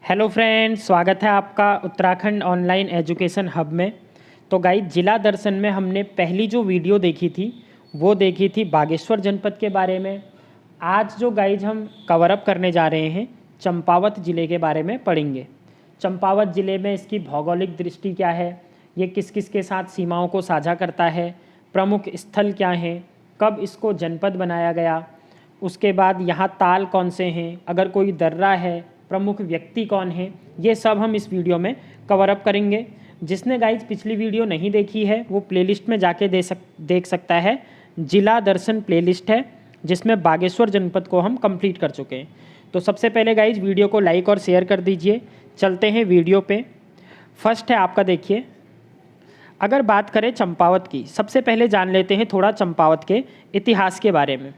Hello friends, स्वागत है आपका उत्तराखंड ऑनलाइन एजुकेशन हब में। तो गाइज, जिला दर्शन में हमने पहली जो वीडियो देखी थी वो देखी थी बागेश्वर जनपद के बारे में। आज जो गाइज हम कवर अप करने जा रहे हैं चंपावत ज़िले के बारे में पढ़ेंगे। चंपावत ज़िले में इसकी भौगोलिक दृष्टि क्या है, ये किस किस के साथ सीमाओं को साझा करता है, प्रमुख स्थल क्या हैं, कब इसको जनपद बनाया गया, उसके बाद यहाँ ताल कौन से हैं, अगर कोई दर्रा है, प्रमुख व्यक्ति कौन है, ये सब हम इस वीडियो में कवर अप करेंगे। जिसने गाइज पिछली वीडियो नहीं देखी है वो प्लेलिस्ट में जाके देख सकता है। जिला दर्शन प्लेलिस्ट है जिसमें बागेश्वर जनपद को हम कंप्लीट कर चुके हैं। तो सबसे पहले गाइज वीडियो को लाइक और शेयर कर दीजिए। चलते हैं वीडियो पे। फर्स्ट है आपका, देखिए, अगर बात करें चंपावत की, सबसे पहले जान लेते हैं थोड़ा चंपावत के इतिहास के बारे में।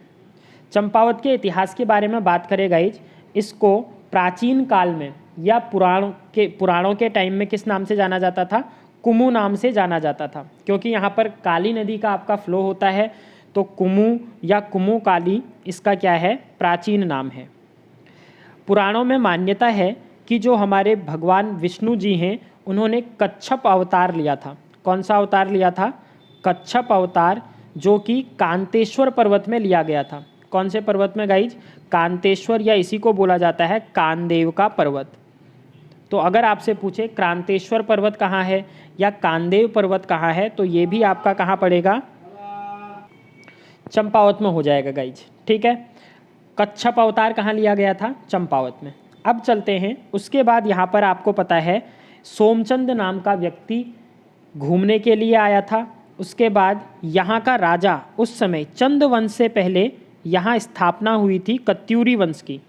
चंपावत के इतिहास के बारे में बात करें गाइज, इसको प्राचीन काल में या पुराणों के टाइम में किस नाम से जाना जाता था? कुमू नाम से जाना जाता था, क्योंकि यहाँ पर काली नदी का आपका फ्लो होता है। तो कुमू या कुमू काली इसका क्या है? प्राचीन नाम है। पुराणों में मान्यता है कि जो हमारे भगवान विष्णु जी हैं उन्होंने कच्छप अवतार लिया था। कौन सा अवतार लिया था? कच्छप अवतार, जो कि कांतेश्वर पर्वत में लिया गया था। कौन से पर्वत में गाइज? कांतेश्वर, या इसी को बोला जाता है कानदेव का पर्वत। तो अगर आपसे पूछे क्रांतेश्वर पर्वत कहाँ है या कानदेव पर्वत कहाँ है, तो ये भी आपका कहाँ पड़ेगा? चंपावत में हो जाएगा गाइज, ठीक है। कच्छप अवतार कहाँ लिया गया था? चंपावत में। अब चलते हैं, उसके बाद यहाँ पर आपको पता है सोमचंद नाम का व्यक्ति घूमने के लिए आया था। उसके बाद यहाँ का राजा, उस समय चंद वंश से पहले यहाँ स्थापना हुई थी कत्यूरी वंश की,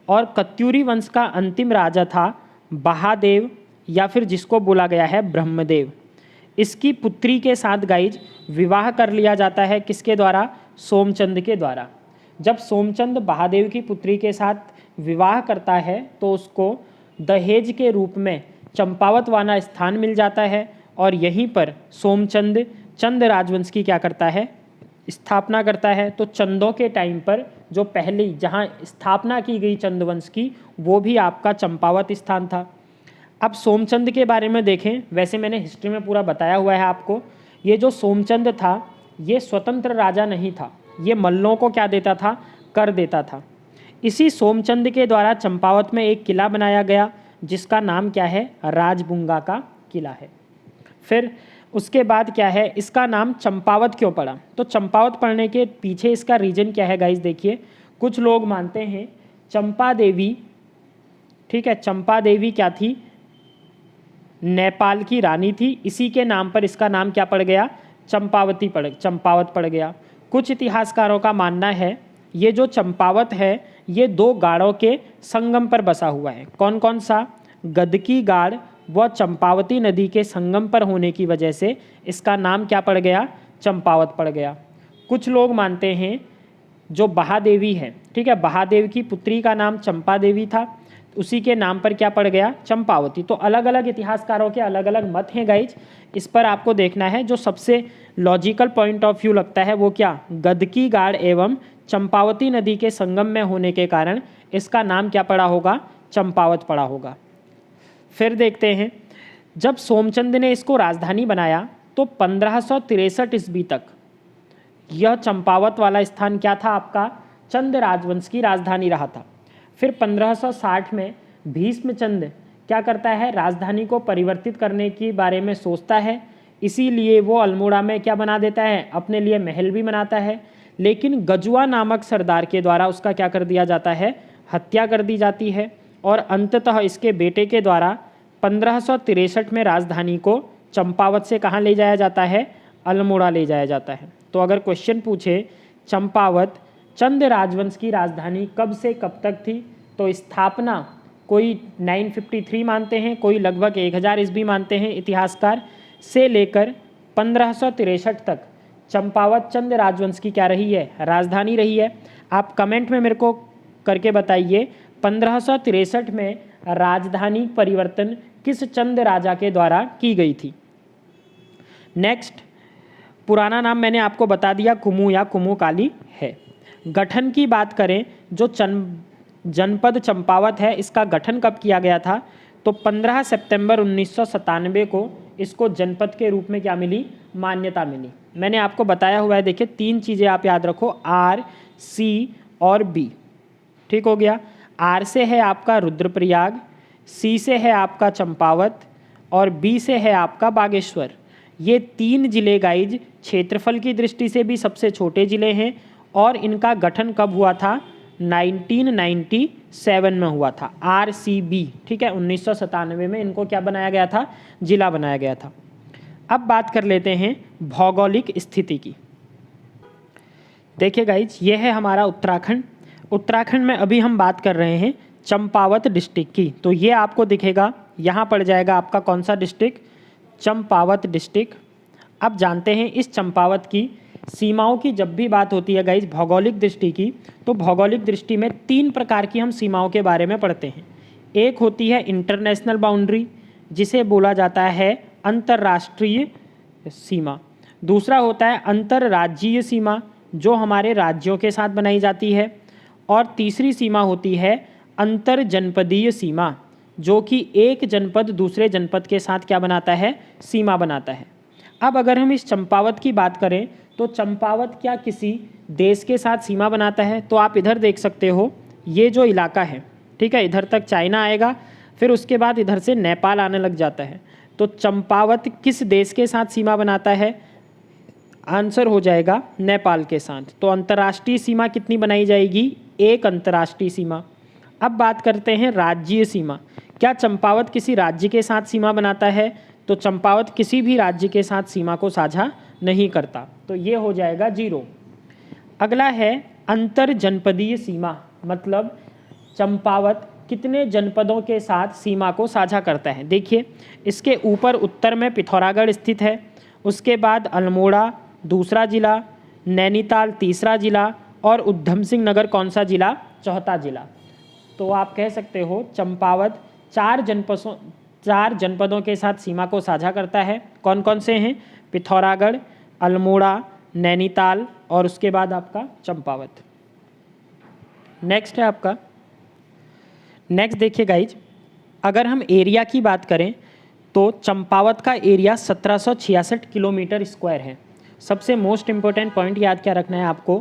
और कत्यूरी वंश का अंतिम राजा था बहादेव, या फिर जिसको बोला गया है ब्रह्मदेव। इसकी पुत्री के साथ गाइज विवाह कर लिया जाता है, किसके द्वारा? सोमचंद के द्वारा। जब सोमचंद बहादेव की पुत्री के साथ विवाह करता है तो उसको दहेज के रूप में चंपावत वाला स्थान मिल जाता है, और यहीं पर सोमचंद चंद राजवंश की क्या करता है? स्थापना करता है। तो चंदों के टाइम पर जो पहली जहाँ स्थापना की गई चंदवंश की, वो भी आपका चंपावत स्थान था। अब सोमचंद के बारे में देखें, वैसे मैंने हिस्ट्री में पूरा बताया हुआ है आपको। ये जो सोमचंद था ये स्वतंत्र राजा नहीं था, ये मल्लों को क्या देता था? कर देता था। इसी सोमचंद के द्वारा चंपावत में एक किला बनाया गया जिसका नाम क्या है? राजबुंगा का किला है। फिर उसके बाद क्या है, इसका नाम चंपावत क्यों पड़ा? तो चंपावत पढ़ने के पीछे इसका रीजन क्या है गाइज? देखिए, कुछ लोग मानते हैं चंपा देवी, ठीक है, चंपा देवी क्या थी? नेपाल की रानी थी, इसी के नाम पर इसका नाम क्या पड़ गया? चंपावत पड़ गया। कुछ इतिहासकारों का मानना है ये जो चंपावत है ये दो गाड़ों के संगम पर बसा हुआ है। कौन कौन सा? गदकी गाड़ व चंपावती नदी के संगम पर होने की वजह से इसका नाम क्या पड़ गया? चंपावत पड़ गया। कुछ लोग मानते हैं जो बहादेवी है, ठीक है, बहादेव की पुत्री का नाम चंपा देवी था, उसी के नाम पर क्या पड़ गया? चंपावती। तो अलग अलग इतिहासकारों के अलग अलग मत हैं गाइज, इस पर आपको देखना है। जो सबसे लॉजिकल पॉइंट ऑफ व्यू लगता है वो क्या? गदकी गाड़ एवं चंपावती नदी के संगम में होने के कारण इसका नाम क्या पड़ा होगा? चंपावत पड़ा होगा। फिर देखते हैं, जब सोमचंद ने इसको राजधानी बनाया तो 1563 ईस्वी तक यह चंपावत वाला स्थान क्या था आपका? चंद राजवंश की राजधानी रहा था। फिर 1560 में भीष्मचंद क्या करता है? राजधानी को परिवर्तित करने के बारे में सोचता है, इसीलिए वो अल्मोड़ा में क्या बना देता है? अपने लिए महल भी बनाता है। लेकिन गजुआ नामक सरदार के द्वारा उसका क्या कर दिया जाता है? हत्या कर दी जाती है, और अंततः इसके बेटे के द्वारा 1563 में राजधानी को चंपावत से कहाँ ले जाया जाता है? अल्मोड़ा ले जाया जाता है। तो अगर क्वेश्चन पूछे चंपावत चंद राजवंश की राजधानी कब से कब तक थी, तो स्थापना कोई 953 मानते हैं, कोई लगभग 1000 ईस्वी मानते हैं इतिहासकार, से लेकर 1563 तक चंपावत चंद राजवंश की क्या रही है? राजधानी रही है। आप कमेंट में मेरे को करके बताइए 1563 में राजधानी परिवर्तन किस चंद राजा के द्वारा की गई थी। नेक्स्ट, पुराना नाम मैंने आपको बता दिया, कुमू या कुमू काली है। गठन की बात करें, जो जनपद चंपावत है, इसका गठन कब किया गया था? तो 15 सितंबर 1997 को इसको जनपद के रूप में क्या मिली? मान्यता मिली। मैंने आपको बताया हुआ है, देखिए 3 चीज़ें आप याद रखो, आर, सी और बी। ठीक हो गया। आर से है आपका रुद्रप्रयाग, सी से है आपका चंपावत और बी से है आपका बागेश्वर। ये 3 जिले गाइज क्षेत्रफल की दृष्टि से भी सबसे छोटे जिले हैं और इनका गठन कब हुआ था? 1997 में हुआ था, RCB। ठीक है, 1997 में इनको क्या बनाया गया था? जिला बनाया गया था। अब बात कर लेते हैं भौगोलिक स्थिति की। देखिए गाइज, ये है हमारा उत्तराखंड। उत्तराखंड में अभी हम बात कर रहे हैं चंपावत डिस्ट्रिक्ट की। तो ये आपको दिखेगा, यहाँ पड़ जाएगा आपका कौन सा डिस्ट्रिक्ट? चंपावत डिस्ट्रिक्ट। अब जानते हैं इस चंपावत की सीमाओं की जब भी बात होती है गाइज भौगोलिक दृष्टि की, तो भौगोलिक दृष्टि में 3 प्रकार की हम सीमाओं के बारे में पढ़ते हैं। एक होती है इंटरनेशनल बाउंड्री, जिसे बोला जाता है अंतर्राष्ट्रीय सीमा। दूसरा होता है अंतर्राज्यीय सीमा, जो हमारे राज्यों के साथ बनाई जाती है। और तीसरी सीमा होती है अंतरजनपदीय सीमा, जो कि एक जनपद दूसरे जनपद के साथ क्या बनाता है? सीमा बनाता है। अब अगर हम इस चंपावत की बात करें तो चंपावत क्या किसी देश के साथ सीमा बनाता है? तो आप इधर देख सकते हो, ये जो इलाका है, ठीक है, इधर तक चाइना आएगा, फिर उसके बाद इधर से नेपाल आने लग जाता है। तो चंपावत किस देश के साथ सीमा बनाता है? आंसर हो जाएगा नेपाल के साथ। तो अंतर्राष्ट्रीय सीमा कितनी बनाई जाएगी? एक अंतर्राष्ट्रीय सीमा। अब बात करते हैं राज्यीय सीमा। क्या चंपावत किसी राज्य के साथ सीमा बनाता है? तो चंपावत किसी भी राज्य के साथ सीमा को साझा नहीं करता, तो ये हो जाएगा 0। अगला है अंतर जनपदीय सीमा, मतलब चंपावत कितने जनपदों के साथ सीमा को साझा करता है। देखिए, इसके ऊपर उत्तर में पिथौरागढ़ स्थित है, उसके बाद अल्मोड़ा दूसरा जिला, नैनीताल तीसरा जिला और उधम सिंह नगर कौन सा जिला? चौथा जिला। तो आप कह सकते हो चंपावत 4 जनपदों के साथ सीमा को साझा करता है। कौन कौन से हैं? पिथौरागढ़, अल्मोड़ा, नैनीताल और उसके बाद आपका चंपावत। नेक्स्ट है आपका, नेक्स्ट देखिए गाइज, अगर हम एरिया की बात करें तो चंपावत का एरिया 1766 किलोमीटर स्क्वायर है। सबसे मोस्ट इम्पोर्टेंट पॉइंट याद क्या रखना है आपको,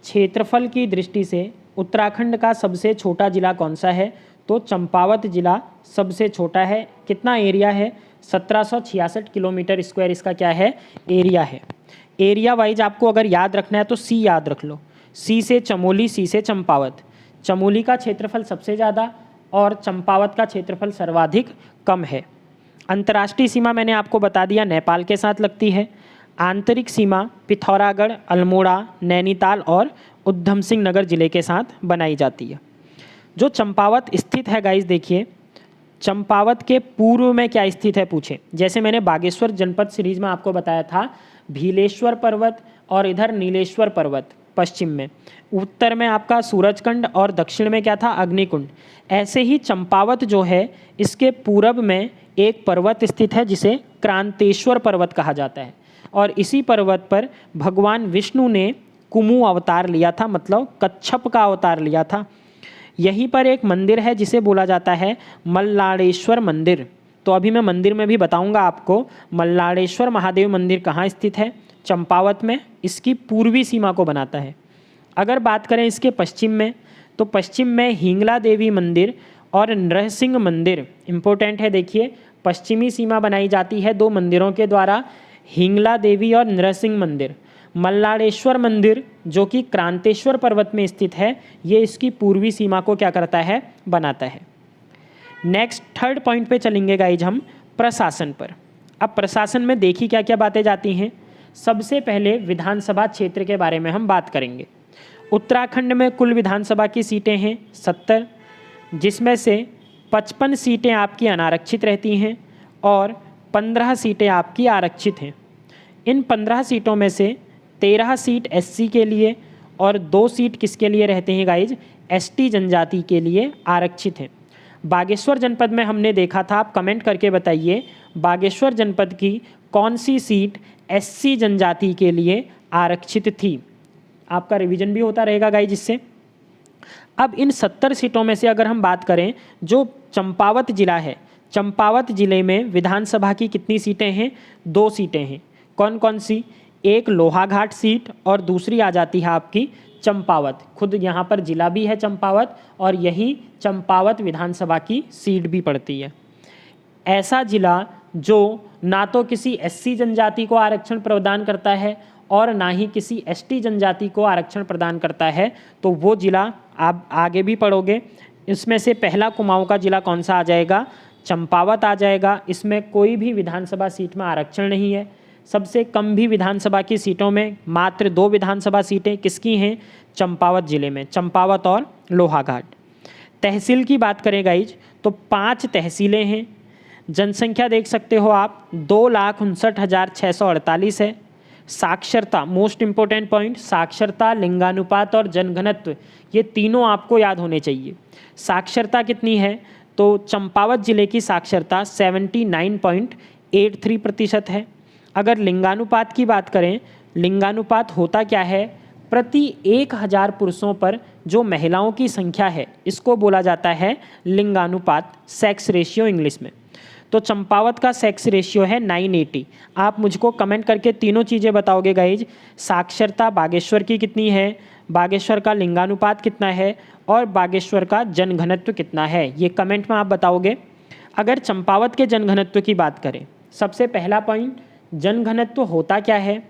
क्षेत्रफल की दृष्टि से उत्तराखंड का सबसे छोटा जिला कौन सा है? तो चंपावत जिला सबसे छोटा है। कितना एरिया है? 1766 किलोमीटर स्क्वायर इसका क्या है? एरिया है। एरिया वाइज आपको अगर याद रखना है तो सी याद रख लो, सी से चमोली, सी से चंपावत। चमोली का क्षेत्रफल सबसे ज़्यादा और चंपावत का क्षेत्रफल सर्वाधिक कम है। अंतर्राष्ट्रीय सीमा मैंने आपको बता दिया नेपाल के साथ लगती है। आंतरिक सीमा पिथौरागढ़, अल्मोड़ा, नैनीताल और उधम सिंह नगर जिले के साथ बनाई जाती है। जो चंपावत स्थित है गाइस, देखिए चंपावत के पूर्व में क्या स्थित है पूछे। जैसे मैंने बागेश्वर जनपद सीरीज में आपको बताया था, भीलेश्वर पर्वत और इधर नीलेश्वर पर्वत पश्चिम में, उत्तर में आपका सूरजकुंड और दक्षिण में क्या था? अग्निकुंड। ऐसे ही चंपावत जो है इसके पूरब में एक पर्वत स्थित है जिसे क्रांतेश्वर पर्वत कहा जाता है और इसी पर्वत पर भगवान विष्णु ने कुमु अवतार लिया था, मतलब कच्छप का अवतार लिया था। यहीं पर एक मंदिर है जिसे बोला जाता है मल्लाडेश्वर मंदिर। तो अभी मैं मंदिर में भी बताऊंगा आपको मल्लाडेश्वर महादेव मंदिर कहाँ स्थित है। चंपावत में, इसकी पूर्वी सीमा को बनाता है। अगर बात करें इसके पश्चिम में, तो पश्चिम में हिंगला देवी मंदिर और नरसिंह मंदिर इम्पोर्टेंट है। देखिए, पश्चिमी सीमा बनाई जाती है 2 मंदिरों के द्वारा, हिंगला देवी और नरसिंह मंदिर। मल्लाडेश्वर मंदिर जो कि क्रांतेश्वर पर्वत में स्थित है, ये इसकी पूर्वी सीमा को क्या करता है? बनाता है। नेक्स्ट थर्ड पॉइंट पे चलेंगे गाइज हम, प्रशासन पर। अब प्रशासन में देखिए क्या क्या बातें जाती हैं। सबसे पहले विधानसभा क्षेत्र के बारे में हम बात करेंगे। उत्तराखंड में कुल विधानसभा की सीटें हैं 70, जिसमें से 55 सीटें आपकी अनारक्षित रहती हैं और 15 सीटें आपकी आरक्षित हैं। इन 15 सीटों में से 13 सीट एससी के लिए और 2 सीट किसके लिए रहते हैं गाइज? एसटी जनजाति के लिए आरक्षित हैं। बागेश्वर जनपद में हमने देखा था, आप कमेंट करके बताइए बागेश्वर जनपद की कौन सी सीट एससी जनजाति के लिए आरक्षित थी। आपका रिवीजन भी होता रहेगा गाइज इससे। अब इन 70 सीटों में से अगर हम बात करें, जो चंपावत जिला है, चंपावत जिले में विधानसभा की कितनी सीटें हैं? 2 सीटें हैं। कौन कौन सी? एक लोहाघाट सीट और दूसरी आ जाती है आपकी चंपावत। खुद यहाँ पर जिला भी है चंपावत और यही चंपावत विधानसभा की सीट भी पड़ती है। ऐसा जिला जो ना तो किसी एससी जनजाति को आरक्षण प्रदान करता है और ना ही किसी एसटी जनजाति को आरक्षण प्रदान करता है, तो वो जिला आप आगे भी पढ़ोगे। इसमें से पहला कुमाऊं का जिला कौन सा आ जाएगा? चंपावत आ जाएगा। इसमें कोई भी विधानसभा सीट में आरक्षण नहीं है। सबसे कम भी विधानसभा की सीटों में मात्र 2 विधानसभा सीटें किसकी हैं? चंपावत जिले में, चंपावत और लोहाघाट। तहसील की बात करें गाइज तो 5 तहसीलें हैं। जनसंख्या देख सकते हो आप 2,59,648 है। साक्षरता, मोस्ट इंपॉर्टेंट पॉइंट, साक्षरता, लिंगानुपात और जनघनत्व, ये तीनों आपको याद होने चाहिए। साक्षरता कितनी है? तो चंपावत जिले की साक्षरता 79.83% है। अगर लिंगानुपात की बात करें, लिंगानुपात होता क्या है? प्रति 1000 पुरुषों पर जो महिलाओं की संख्या है, इसको बोला जाता है लिंगानुपात, सेक्स रेशियो इंग्लिश में। तो चंपावत का सेक्स रेशियो है 980। आप मुझको कमेंट करके तीनों चीज़ें बताओगे गाइज। साक्षरता बागेश्वर की कितनी है, बागेश्वर का लिंगानुपात कितना है और बागेश्वर का जनघनत्व कितना है, ये कमेंट में आप बताओगे। अगर चंपावत के जनघनत्व की बात करें, सबसे पहला पॉइंट, जनघनत्व होता क्या है?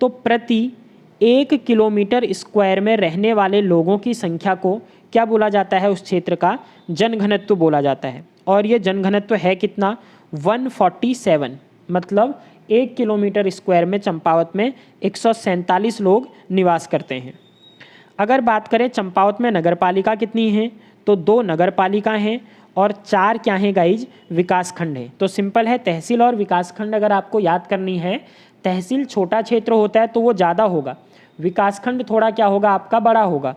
तो प्रति 1 किलोमीटर स्क्वायर में रहने वाले लोगों की संख्या को क्या बोला जाता है? उस क्षेत्र का जनघनत्व बोला जाता है। और ये जनघनत्व है कितना? 147। मतलब 1 किलोमीटर स्क्वायर में चंपावत में 147 लोग निवास करते हैं। अगर बात करें चंपावत में नगरपालिका कितनी है, तो 2 नगरपालिका हैं और 4 क्या हैं गाइज? विकासखंड हैं। तो सिंपल है, तहसील और विकासखंड अगर आपको याद करनी है, तहसील छोटा क्षेत्र होता है तो वो ज़्यादा होगा, विकासखंड थोड़ा क्या होगा आपका? बड़ा होगा।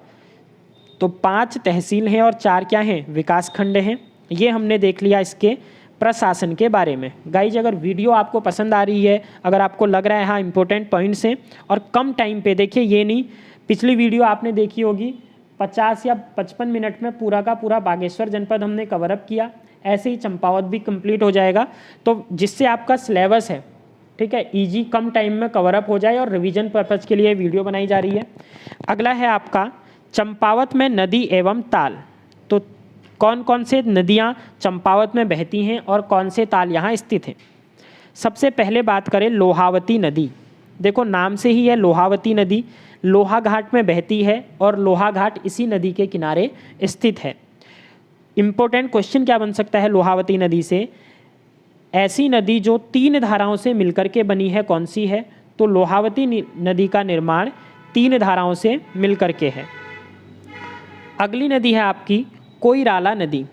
तो 5 तहसील हैं और 4 क्या हैं? विकासखंड हैं। ये हमने देख लिया इसके प्रशासन के बारे में। गाइज अगर वीडियो आपको पसंद आ रही है, अगर आपको लग रहा है हाँ इंपॉर्टेंट पॉइंट्स हैं और कम टाइम पे, देखिए ये नहीं, पिछली वीडियो आपने देखी होगी 50 या 55 मिनट में पूरा का पूरा बागेश्वर जनपद हमने कवर अप किया, ऐसे ही चंपावत भी कंप्लीट हो जाएगा। तो जिससे आपका सिलेबस है, ठीक है, ईजी, कम टाइम में कवर अप हो जाए और रिवीजन पर्पज़ के लिए वीडियो बनाई जा रही है। अगला है आपका चंपावत में नदी एवं ताल। तो कौन कौन से नदियाँ चंपावत में बहती हैं और कौन से ताल यहाँ स्थित हैं? सबसे पहले बात करें लोहावती नदी। देखो नाम से ही है लोहावती नदी, लोहाघाट में बहती है और लोहाघाट इसी नदी के किनारे स्थित है। इम्पोर्टेंट क्वेश्चन क्या बन सकता है लोहावती नदी से? ऐसी नदी जो 3 धाराओं से मिलकर के बनी है, कौन सी है? तो लोहावती नदी का निर्माण 3 धाराओं से मिलकर के है। अगली नदी है आपकी कोइराला नदी।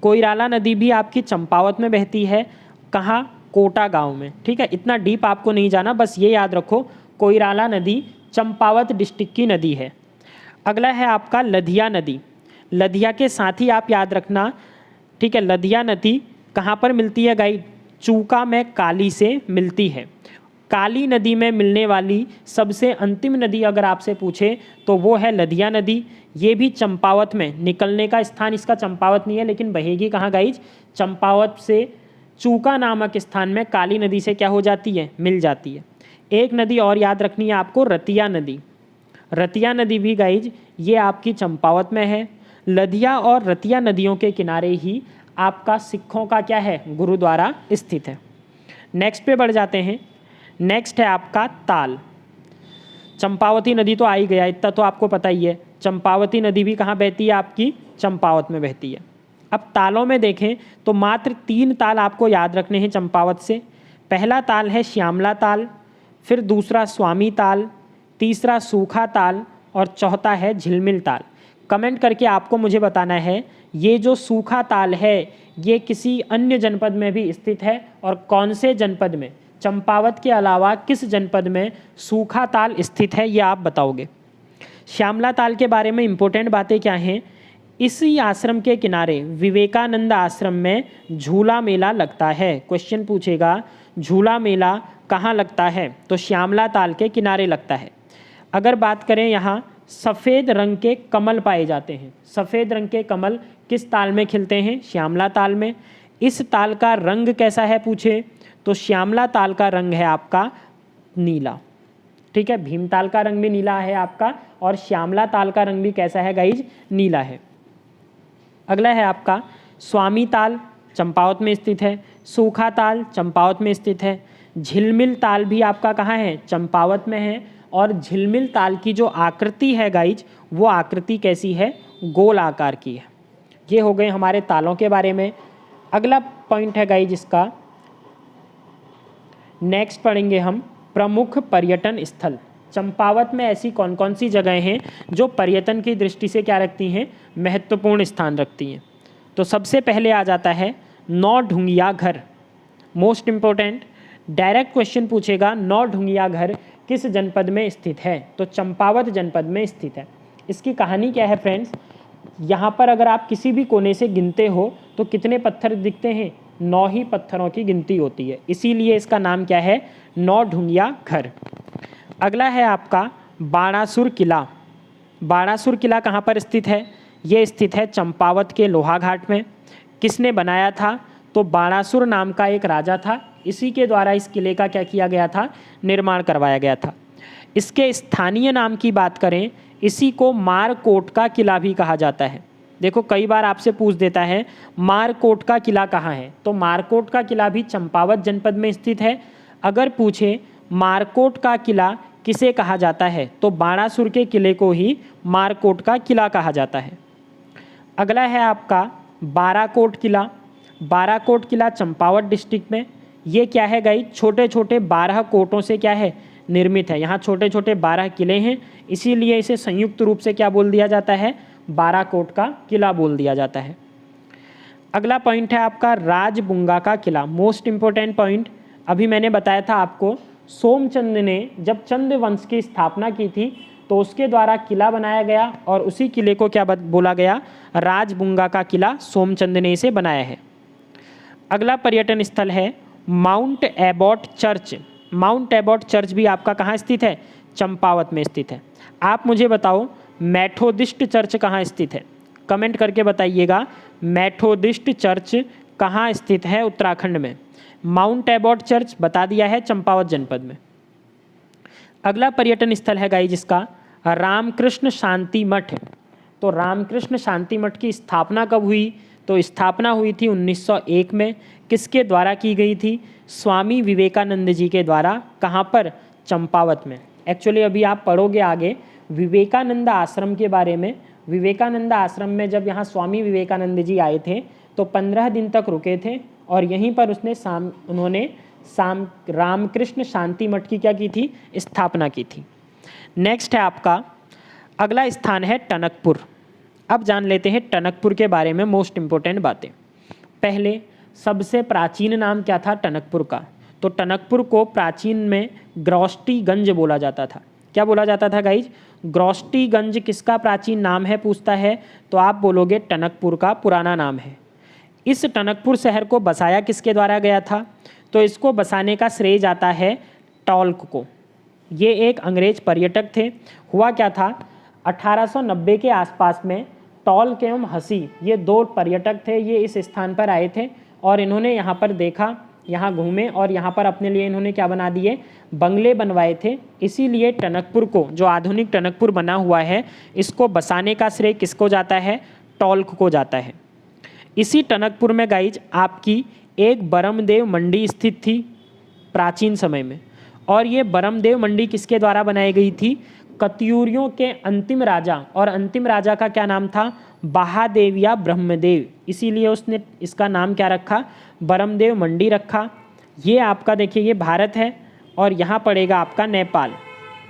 कोइराला नदी भी आपकी चंपावत में बहती है। कहाँ? कोटा गांव में। ठीक है, इतना डीप आपको नहीं जाना, बस ये याद रखो कोइराला नदी चंपावत डिस्ट्रिक्ट की नदी है। अगला है आपका लधिया नदी। लधिया के साथ ही आप याद रखना, ठीक है, लधिया नदी कहाँ पर मिलती है गाइड? चूका में काली से मिलती है। काली नदी में मिलने वाली सबसे अंतिम नदी अगर आपसे पूछे तो वो है लधिया नदी। ये भी चंपावत में निकलने का स्थान इसका चंपावत नहीं है, लेकिन बहेगी कहाँ गाइज? चंपावत से चूका नामक स्थान में काली नदी से क्या हो जाती है? मिल जाती है। एक नदी और याद रखनी है आपको, रतिया नदी। रतिया नदी भी गाइज ये आपकी चंपावत में है। लधिया और रतिया नदियों के किनारे ही आपका सिखों का क्या है? गुरुद्वारा स्थित है। नेक्स्ट पे बढ़ जाते हैं। नेक्स्ट है आपका ताल। चंपावती नदी तो आ ही गया, इतना तो आपको पता ही है। चंपावती नदी भी कहाँ बहती है? आपकी चंपावत में बहती है। अब तालों में देखें तो मात्र 3 ताल आपको याद रखने हैं चंपावत से। पहला ताल है श्यामला ताल, फिर दूसरा स्वामी ताल, तीसरा सूखा ताल और चौथा है झिलमिल ताल। कमेंट करके आपको मुझे बताना है ये जो सूखा ताल है ये किसी अन्य जनपद में भी स्थित है और कौन से जनपद में? चंपावत के अलावा किस जनपद में सूखा ताल स्थित है, ये आप बताओगे। श्यामला ताल के बारे में इंपॉर्टेंट बातें क्या हैं? इसी आश्रम के किनारे विवेकानंद आश्रम में झूला मेला लगता है। क्वेश्चन पूछेगा झूला मेला कहाँ लगता है? तो श्यामला ताल के किनारे लगता है। अगर बात करें यहाँ सफ़ेद रंग के कमल पाए जाते हैं। सफ़ेद रंग के कमल किस ताल में खिलते हैं? श्यामला ताल में। इस ताल का रंग कैसा है पूछे तो श्यामला ताल का रंग है आपका नीला। ठीक है, भीमताल का रंग भी नीला है आपका और श्यामला ताल का रंग भी कैसा है गाइज? नीला है। अगला है आपका स्वामी ताल, चंपावत में स्थित है। सूखा ताल चंपावत में स्थित है। झिलमिल ताल भी आपका कहाँ है? चंपावत में है। और झिलमिल ताल की जो आकृति है गाइज, वो आकृति कैसी है? गोल आकार की है। ये हो गए हमारे तालों के बारे में। अगला पॉइंट है गाइज इसका, नेक्स्ट पढ़ेंगे हम प्रमुख पर्यटन स्थल। चंपावत में ऐसी कौन कौन सी जगहें हैं जो पर्यटन की दृष्टि से क्या रखती हैं? महत्वपूर्ण स्थान रखती हैं। तो सबसे पहले आ जाता है नौढुंगिया घर। मोस्ट इम्पोर्टेंट डायरेक्ट क्वेश्चन पूछेगा, नौढुंगिया घर किस जनपद में स्थित है? तो चंपावत जनपद में स्थित है। इसकी कहानी क्या है फ्रेंड्स? यहाँ पर अगर आप किसी भी कोने से गिनते हो तो कितने पत्थर दिखते हैं? 9 ही पत्थरों की गिनती होती है, इसीलिए इसका नाम क्या है? नौढुंगिया घर। अगला है आपका बाणासुर किला। बाणासुर किला कहाँ पर स्थित है? ये स्थित है चंपावत के लोहा घाट में। किसने बनाया था? तो बाणासुर नाम का एक राजा था, इसी के द्वारा इस किले का क्या किया गया था? निर्माण करवाया गया था। इसके स्थानीय नाम की बात करें, इसी को मारकोट का किला भी कहा जाता है। देखो कई बार आपसे पूछ देता है मारकोट का किला कहाँ है, तो मारकोट का किला भी चंपावत जनपद में स्थित है। अगर पूछे मारकोट का किला किसे कहा जाता है, तो बाणासुर के किले को ही मारकोट का किला कहा जाता है। अगला है आपका बाराकोट किला। बाराकोट किला चंपावत डिस्ट्रिक्ट में। ये क्या है गाइस? छोटे छोटे 12 कोटों से क्या है? निर्मित है। यहाँ छोटे छोटे 12 किले हैं, इसीलिए इसे संयुक्त रूप से क्या बोल दिया जाता है? बाराकोट का किला बोल दिया जाता है। अगला पॉइंट है आपका राजबुंगा का किला। मोस्ट इम्पोर्टेंट पॉइंट, अभी मैंने बताया था आपको, सोमचंद ने जब चंद वंश की स्थापना की थी तो उसके द्वारा किला बनाया गया और उसी किले को क्या बोला गया? राजबुंगा का किला। सोमचंद ने इसे बनाया है। अगला पर्यटन स्थल है mount Abbott church. Mount Abbott church भी आपका कहाँ स्थित है? चंपावत में स्थित है। आप मुझे बताओ मेथोडिस्ट चर्च कहाँ स्थित है? कमेंट करके बताइएगा मेथोडिस्ट चर्च कहाँ स्थित है उत्तराखंड में। माउंट एबॉट चर्च बता दिया है, चंपावत जनपद में। अगला पर्यटन स्थल है गाइस जिसका रामकृष्ण शांति मठ। तो रामकृष्ण शांति मठ की स्थापना कब हुई? तो स्थापना हुई थी 1901 में। किसके द्वारा की गई थी? स्वामी विवेकानंद जी के द्वारा। कहाँ पर? चंपावत में। एक्चुअली अभी आप पढ़ोगे आगे विवेकानंद आश्रम के बारे में। विवेकानंद आश्रम में जब यहाँ स्वामी विवेकानंद जी आए थे तो 15 दिन तक रुके थे और यहीं पर उन्होंने रामकृष्ण शांति मठ की क्या की थी? स्थापना की थी। नेक्स्ट है आपका अगला स्थान है टनकपुर। अब जान लेते हैं टनकपुर के बारे में मोस्ट इम्पोर्टेंट बातें। पहले सबसे प्राचीन नाम क्या था टनकपुर का? तो टनकपुर को प्राचीन में ग्रोष्टीगंज बोला जाता था। क्या बोला जाता था गाइज? ग्रोष्टीगंज किसका प्राचीन नाम है पूछता है तो आप बोलोगे टनकपुर का पुराना नाम है। इस टनकपुर शहर को बसाया किसके द्वारा गया था? तो इसको बसाने का श्रेय जाता है टॉल्क को। ये एक अंग्रेज पर्यटक थे। हुआ क्या था 1890 के आसपास में टॉल्क एवं हसी ये 2 पर्यटक थे। ये इस स्थान पर आए थे और इन्होंने यहाँ पर देखा, यहाँ घूमे और यहाँ पर अपने लिए इन्होंने क्या बना दिए? बंगले बनवाए थे। इसीलिए टनकपुर को, जो आधुनिक टनकपुर बना हुआ है, इसको बसाने का श्रेय किसको जाता है? टॉल्क को जाता है। इसी टनकपुर में गाइज आपकी एक बरमदेव मंडी स्थित थी प्राचीन समय में। और ये बरमदेव मंडी किसके द्वारा बनाई गई थी? कत्यूरियों के अंतिम राजा, और अंतिम राजा का क्या नाम था? महादेव या ब्रह्मदेव। इसीलिए उसने इसका नाम क्या रखा? बरमदेव मंडी रखा। ये आपका देखिए ये भारत है और यहाँ पड़ेगा आपका नेपाल।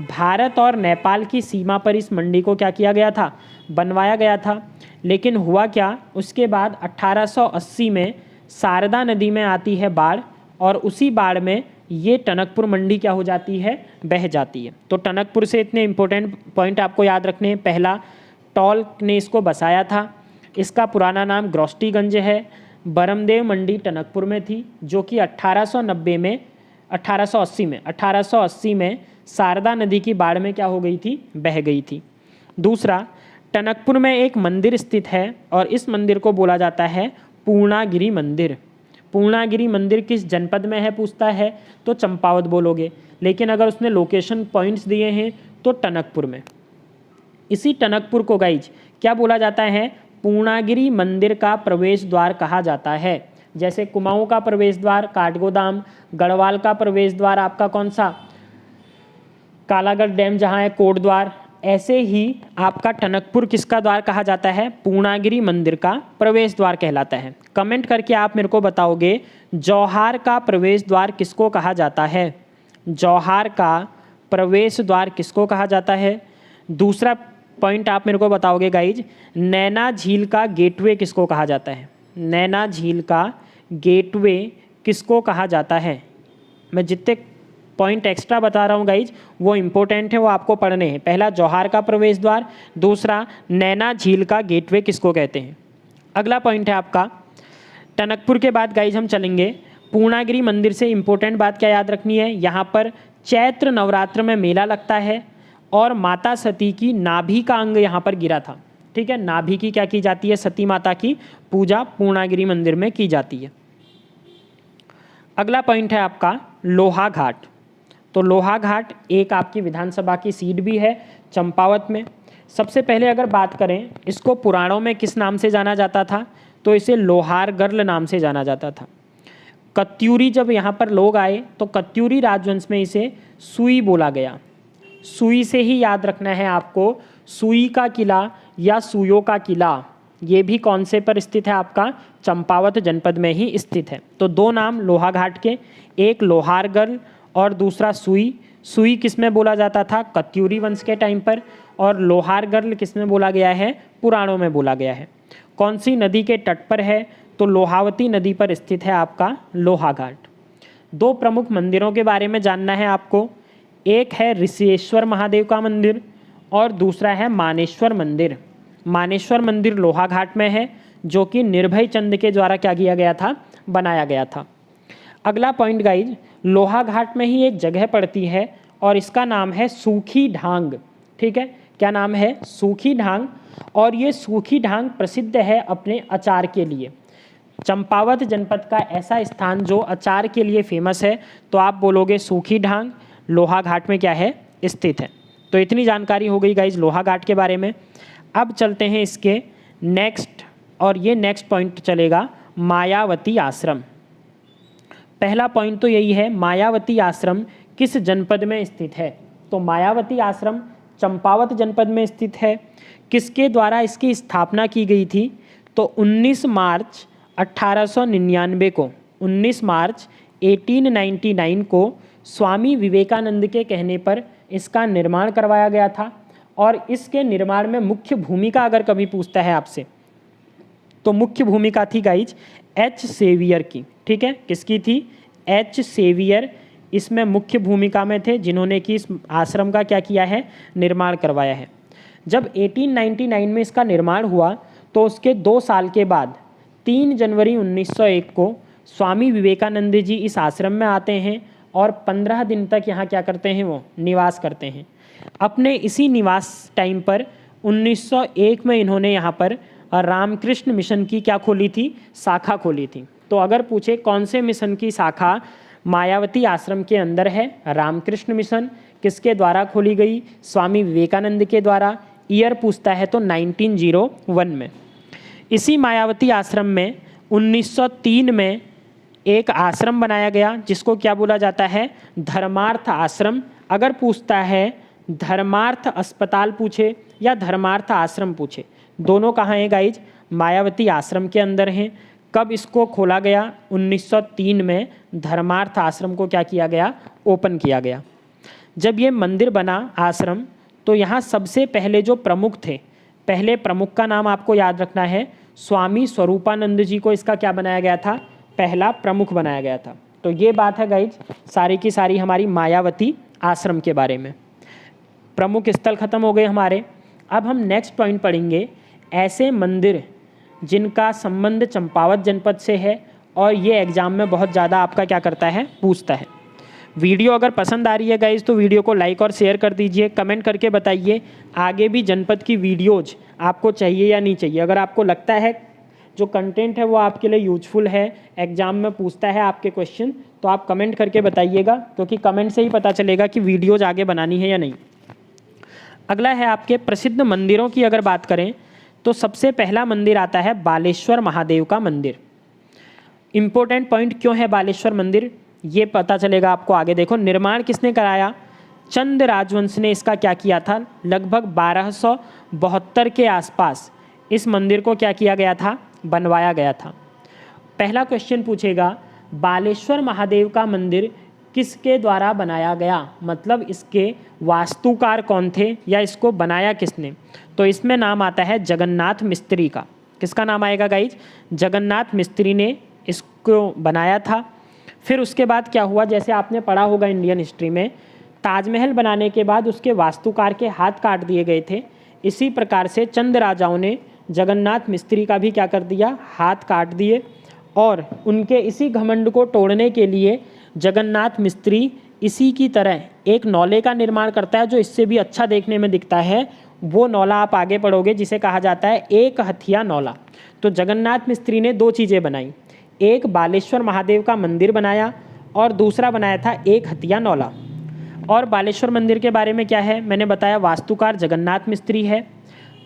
भारत और नेपाल की सीमा पर इस मंडी को क्या किया गया था? बनवाया गया था। लेकिन हुआ क्या, उसके बाद 1880 में शारदा नदी में आती है बाढ़ और उसी बाढ़ में ये टनकपुर मंडी क्या हो जाती है? बह जाती है। तो टनकपुर से इतने इंपॉर्टेंट पॉइंट आपको याद रखने हैं। पहला, टॉल्क ने इसको बसाया था। इसका पुराना नाम ग्रोष्टीगंज है। बरमदेव मंडी टनकपुर में थी जो कि 1880 में शारदा नदी की बाढ़ में क्या हो गई थी? बह गई थी। दूसरा, टनकपुर में एक मंदिर स्थित है और इस मंदिर को बोला जाता है पूर्णागिरि मंदिर। पूर्णागिरि मंदिर किस जनपद में है पूछता है तो चंपावत बोलोगे, लेकिन अगर उसने लोकेशन पॉइंट्स दिए हैं तो टनकपुर में। इसी टनकपुर को गाइज क्या बोला जाता है? पूर्णागिरि मंदिर का प्रवेश द्वार कहा जाता है। जैसे कुमाऊं का प्रवेश द्वार काठगोदाम, गढ़वाल का प्रवेश द्वार आपका कौन सा? कालागढ़ डैम जहाँ है कोट द्वार। ऐसे ही आपका टनकपुर किसका द्वार कहा जाता है? पूर्णागिरि मंदिर का प्रवेश द्वार कहलाता है। कमेंट करके आप मेरे को बताओगे जौहार का प्रवेश द्वार किसको कहा जाता है? जौहार का प्रवेश द्वार किसको कहा जाता है? दूसरा पॉइंट आप मेरे को बताओगे गाइज, नैना झील का गेटवे किसको कहा जाता है? नैना झील का गेटवे किसको कहा जाता है? मैं जितने पॉइंट एक्स्ट्रा बता रहा हूँ गाइज वो इम्पोर्टेंट है, वो आपको पढ़ने हैं। पहला जौहार का प्रवेश द्वार, दूसरा नैना झील का गेटवे किसको कहते हैं। अगला पॉइंट है आपका टनकपुर के बाद गाइज हम चलेंगे पूर्णागिरि मंदिर से। इम्पोर्टेंट बात क्या याद रखनी है, यहाँ पर चैत्र नवरात्र में मेला लगता है और माता सती की नाभि का अंग यहाँ पर गिरा था। ठीक है, नाभि की क्या की जाती है? सती माता की पूजा पूर्णागिरि मंदिर में की जाती है। अगला पॉइंट है आपका लोहा घाट। तो लोहा घाट एक आपकी विधानसभा की सीट भी है चंपावत में। सबसे पहले अगर बात करें इसको पुराणों में किस नाम से जाना जाता था तो इसे लोहारगर्ल नाम से जाना जाता था। कत्यूरी जब यहाँ पर लोग आए तो कत्यूरी राजवंश में इसे सुई बोला गया। सुई से ही याद रखना है आपको, सुई का किला या सुयों का किला, ये भी कौन से पर स्थित है? आपका चंपावत जनपद में ही स्थित है। तो दो नाम लोहा घाट के, एक लोहारगर्ल और दूसरा सुई। सुई किस में बोला जाता था? कत्यूरी वंश के टाइम पर। और लोहारगर्ल किस में बोला गया है? पुराणों में बोला गया है। कौन सी नदी के तट पर है? तो लोहावती नदी पर स्थित है आपका लोहा घाट। दो प्रमुख मंदिरों के बारे में जानना है आपको, एक है ऋषिकेश्वर महादेव का मंदिर और दूसरा है मानेश्वर मंदिर। मानेश्वर मंदिर लोहा घाट में है जो कि निर्भय चंद के द्वारा क्या किया गया था? बनाया गया था। अगला पॉइंट गाइज, लोहा घाट में ही एक जगह पड़ती है और इसका नाम है सूखी ढांग। ठीक है, क्या नाम है? सूखी ढांग। और ये सूखी ढांग प्रसिद्ध है अपने अचार के लिए। चंपावत जनपद का ऐसा स्थान जो अचार के लिए फेमस है तो आप बोलोगे सूखी ढांग लोहा घाट में क्या है? स्थित है। तो इतनी जानकारी हो गई गाइज लोहा घाट के बारे में। अब चलते हैं इसके नेक्स्ट, और ये नेक्स्ट पॉइंट चलेगा मायावती आश्रम। पहला पॉइंट तो यही है, मायावती आश्रम किस जनपद में स्थित है? तो मायावती आश्रम चंपावत जनपद में स्थित है। किसके द्वारा इसकी स्थापना की गई थी? तो 19 मार्च 1899 को, 19 मार्च 1899 को स्वामी विवेकानंद के कहने पर इसका निर्माण करवाया गया था। और इसके निर्माण में मुख्य भूमिका अगर कभी पूछता है आपसे तो मुख्य भूमिका थी गाइज एच सेवियर की। ठीक है, किसकी थी? एच सेवियर इसमें मुख्य भूमिका में थे जिन्होंने कि इस आश्रम का क्या किया है? निर्माण करवाया है। जब 1899 में इसका निर्माण हुआ तो उसके 2 साल के बाद 3 जनवरी 1901 को स्वामी विवेकानंद जी इस आश्रम में आते हैं और 15 दिन तक यहाँ क्या करते हैं? वो निवास करते हैं। अपने इसी निवास टाइम पर 1901 में इन्होंने यहाँ पर रामकृष्ण मिशन की क्या खोली थी? शाखा खोली थी। तो अगर पूछे कौन से मिशन की शाखा मायावती आश्रम के अंदर है? रामकृष्ण मिशन। किसके द्वारा खोली गई? स्वामी विवेकानंद के द्वारा। ईयर पूछता है तो 1901 में। इसी मायावती आश्रम में 1903 में एक आश्रम बनाया गया जिसको क्या बोला जाता है? धर्मार्थ आश्रम। अगर पूछता है धर्मार्थ अस्पताल पूछे या धर्मार्थ आश्रम पूछे, दोनों कहाँ हैं गाइज? मायावती आश्रम के अंदर हैं। कब इसको खोला गया? 1903 में धर्मार्थ आश्रम को क्या किया गया? ओपन किया गया। जब ये मंदिर बना आश्रम तो यहाँ सबसे पहले जो प्रमुख थे, पहले प्रमुख का नाम आपको याद रखना है, स्वामी स्वरूपानंद जी को इसका क्या बनाया गया था? पहला प्रमुख बनाया गया था। तो ये बात है गाइज सारी की सारी हमारी मायावती आश्रम के बारे में। प्रमुख स्थल खत्म हो गए हमारे। अब हम नेक्स्ट पॉइंट पढ़ेंगे ऐसे मंदिर जिनका संबंध चंपावत जनपद से है और ये एग्जाम में बहुत ज़्यादा आपका क्या करता है? पूछता है। वीडियो अगर पसंद आ रही है गाइज तो वीडियो को लाइक और शेयर कर दीजिए, कमेंट करके बताइए आगे भी जनपद की वीडियोज आपको चाहिए या नहीं चाहिए। अगर आपको लगता है जो कंटेंट है वो आपके लिए यूजफुल है, एग्जाम में पूछता है आपके क्वेश्चन, तो आप कमेंट करके बताइएगा, क्योंकि कमेंट से ही पता चलेगा कि वीडियोज आगे बनानी है या नहीं। अगला है आपके प्रसिद्ध मंदिरों की अगर बात करें तो सबसे पहला मंदिर आता है बालेश्वर महादेव का मंदिर। इम्पोर्टेंट पॉइंट क्यों है बालेश्वर मंदिर, ये पता चलेगा आपको आगे। देखो, निर्माण किसने कराया? चंद राजवंश ने इसका क्या किया था? लगभग 1272 के आसपास इस मंदिर को क्या किया गया था? बनवाया गया था। पहला क्वेश्चन पूछेगा बालेश्वर महादेव का मंदिर किसके द्वारा बनाया गया, मतलब इसके वास्तुकार कौन थे या इसको बनाया किसने? तो इसमें नाम आता है जगन्नाथ मिस्त्री का। किसका नाम आएगा गाइज? जगन्नाथ मिस्त्री ने इसको बनाया था। फिर उसके बाद क्या हुआ, जैसे आपने पढ़ा होगा इंडियन हिस्ट्री में, ताजमहल बनाने के बाद उसके वास्तुकार के हाथ काट दिए गए थे। इसी प्रकार से चंद राजाओं ने जगन्नाथ मिस्त्री का भी क्या कर दिया? हाथ काट दिए। और उनके इसी घमंड को तोड़ने के लिए जगन्नाथ मिस्त्री इसी की तरह एक नौले का निर्माण करता है जो इससे भी अच्छा देखने में दिखता है। वो नौला आप आगे पढ़ोगे जिसे कहा जाता है एक हथिया नौला। तो जगन्नाथ मिस्त्री ने दो चीज़ें बनाई, एक बालेश्वर महादेव का मंदिर बनाया और दूसरा बनाया था एक हथिया नौला। और बालेश्वर मंदिर के बारे में क्या है, मैंने बताया वास्तुकार जगन्नाथ मिस्त्री है।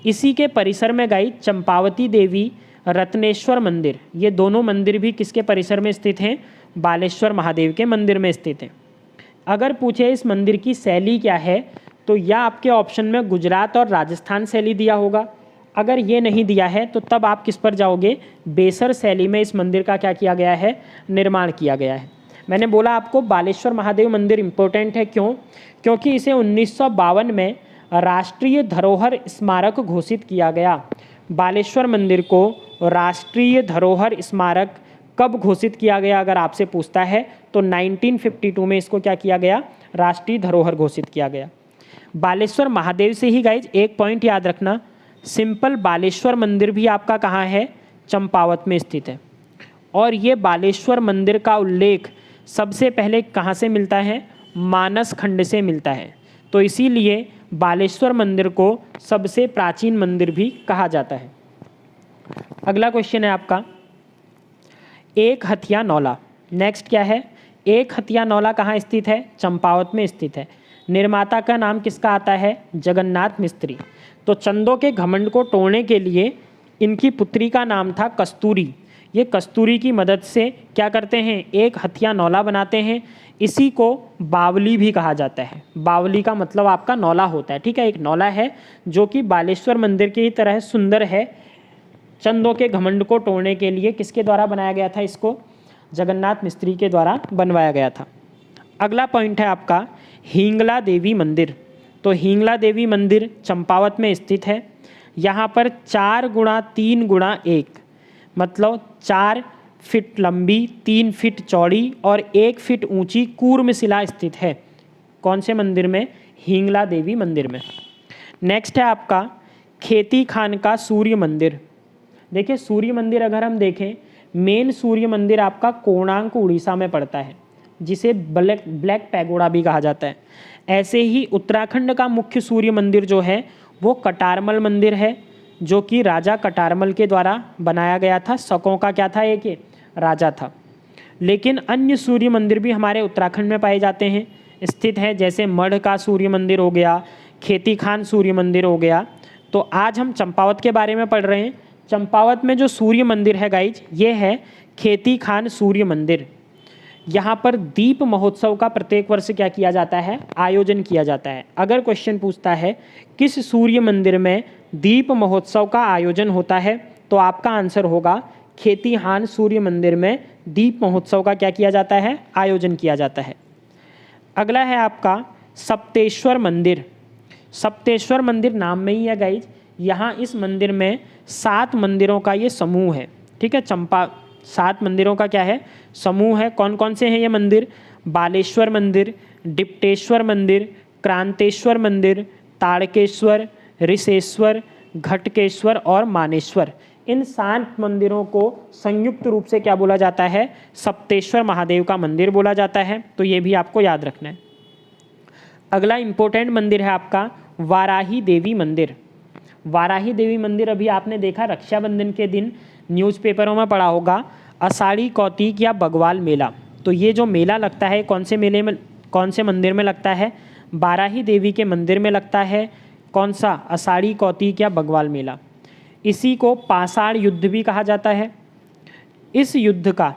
इसी के परिसर में गई चंपावती देवी, रत्नेश्वर मंदिर, ये दोनों मंदिर भी किसके परिसर में स्थित हैं? बालेश्वर महादेव के मंदिर में स्थित हैं। अगर पूछे इस मंदिर की शैली क्या है, तो या आपके ऑप्शन में गुजरात और राजस्थान शैली दिया होगा। अगर ये नहीं दिया है तो तब आप किस पर जाओगे? बेसर शैली में इस मंदिर का क्या किया गया है? निर्माण किया गया है। मैंने बोला आपको बालेश्वर महादेव मंदिर इम्पोर्टेंट है, क्यों? क्योंकि इसे 1952 में राष्ट्रीय धरोहर स्मारक घोषित किया गया। बालेश्वर मंदिर को राष्ट्रीय धरोहर स्मारक कब घोषित किया गया अगर आपसे पूछता है, तो 1952 में इसको क्या किया गया? राष्ट्रीय धरोहर घोषित किया गया। बालेश्वर महादेव से ही गाइज एक पॉइंट याद रखना, सिंपल बालेश्वर मंदिर भी आपका कहाँ है? चंपावत में स्थित है। और ये बालेश्वर मंदिर का उल्लेख सबसे पहले कहाँ से मिलता है? मानस खंड से मिलता है। तो इसीलिए बालेश्वर मंदिर को सबसे प्राचीन मंदिर भी कहा जाता है। अगला क्वेश्चन है आपका एक हथिया नौला। नेक्स्ट क्या है? एक हथिया नौला कहाँ स्थित है? चंपावत में स्थित है। निर्माता का नाम किसका आता है? जगन्नाथ मिस्त्री। तो चंदों के घमंड को तोड़ने के लिए इनकी पुत्री का नाम था कस्तूरी। ये कस्तूरी की मदद से क्या करते हैं? एक हथिया नौला बनाते हैं। इसी को बावली भी कहा जाता है। बावली का मतलब आपका नौला होता है, ठीक है। एक नौला है जो कि बालेश्वर मंदिर की तरह सुंदर है। चंदों के घमंड को तोड़ने के लिए किसके द्वारा बनाया गया था? इसको जगन्नाथ मिस्त्री के द्वारा बनवाया गया था। अगला पॉइंट है आपका हिंगला देवी मंदिर। तो हिंगला देवी मंदिर चंपावत में स्थित है। यहाँ पर 4x3x1 मतलब 4 फीट लंबी, 3 फीट चौड़ी और 1 फीट ऊंची कूर्म शिला स्थित है। कौन से मंदिर में? हिंगला देवी मंदिर में। नेक्स्ट है आपका खेती खान का सूर्य मंदिर। देखिए सूर्य मंदिर अगर हम देखें, मेन सूर्य मंदिर आपका कोणार्क उड़ीसा में पड़ता है, जिसे ब्लैक पैगोडा भी कहा जाता है। ऐसे ही उत्तराखंड का मुख्य सूर्य मंदिर जो है वो कटारमल मंदिर है, जो कि राजा कटारमल के द्वारा बनाया गया था। शकों का क्या था? एक राजा था। लेकिन अन्य सूर्य मंदिर भी हमारे उत्तराखंड में पाए जाते हैं, स्थित हैं, जैसे मढ़ का सूर्य मंदिर हो गया, खेती खान सूर्य मंदिर हो गया। तो आज हम चंपावत के बारे में पढ़ रहे हैं। चंपावत में जो सूर्य मंदिर है गाइज, ये है खेती खान सूर्य मंदिर। यहाँ पर दीप महोत्सव का प्रत्येक वर्ष क्या किया जाता है? आयोजन किया जाता है। अगर क्वेश्चन पूछता है किस सूर्य मंदिर में दीप महोत्सव का आयोजन होता है, तो आपका आंसर होगा खेती खान सूर्य मंदिर में दीप महोत्सव का क्या किया जाता है? आयोजन किया जाता है। अगला है आपका सप्तेश्वर मंदिर। सप्तेश्वर मंदिर नाम में ही है गाइज। यहाँ इस मंदिर में 7 मंदिरों का ये समूह है, ठीक है। 7 मंदिरों का क्या है? समूह है। कौन कौन से हैं ये मंदिर? बालेश्वर मंदिर, डिप्टेश्वर मंदिर, क्रांतेश्वर मंदिर, ताड़केश्वर, ऋषेश्वर, घटकेश्वर और मानेश्वर। इन 7 मंदिरों को संयुक्त रूप से क्या बोला जाता है? सप्तेश्वर महादेव का मंदिर बोला जाता है। तो ये भी आपको याद रखना है। अगला इंपॉर्टेंट मंदिर है आपका वाराही देवी मंदिर। वाराही देवी मंदिर अभी आपने देखा रक्षाबंधन के दिन न्यूज़पेपरों में पढ़ा होगा, आषाढ़ी कौतिक या बगवाल मेला। तो ये जो मेला लगता है कौन से मेले में, कौन से मंदिर में लगता है? वाराही देवी के मंदिर में लगता है। कौन सा? आषाढ़ी कौतिक या बगवाल मेला। इसी को पाषाण युद्ध भी कहा जाता है। इस युद्ध का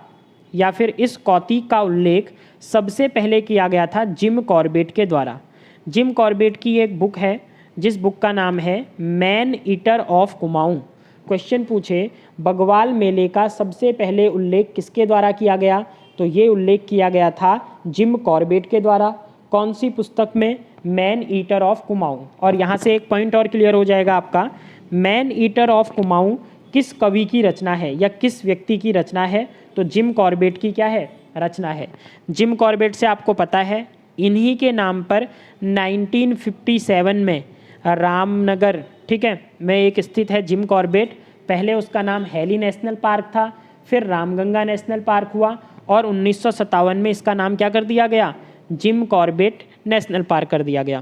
या फिर इस कौतिक का उल्लेख सबसे पहले किया गया था जिम कॉर्बेट के द्वारा। जिम कॉर्बेट की एक बुक है जिस बुक का नाम है man eater of Kumaon. Question पूछे बगवाल मेले का सबसे पहले उल्लेख किसके द्वारा किया गया? तो ये उल्लेख किया गया था जिम कॉर्बेट के द्वारा। कौन सी पुस्तक में? Man eater of Kumaon. और यहाँ से एक पॉइंट और क्लियर हो जाएगा आपका, मैन ईटर ऑफ कुमाऊं किस कवि की रचना है या किस व्यक्ति की रचना है? तो जिम कॉर्बेट की क्या है? रचना है। जिम कॉर्बेट से आपको पता है इन्हीं के नाम पर 1957 में रामनगर, ठीक है, में एक स्थित है जिम कॉर्बेट। पहले उसका नाम हैली नेशनल पार्क था, फिर रामगंगा नेशनल पार्क हुआ और 1957 में इसका नाम क्या कर दिया गया? जिम कॉर्बेट नेशनल पार्क कर दिया गया।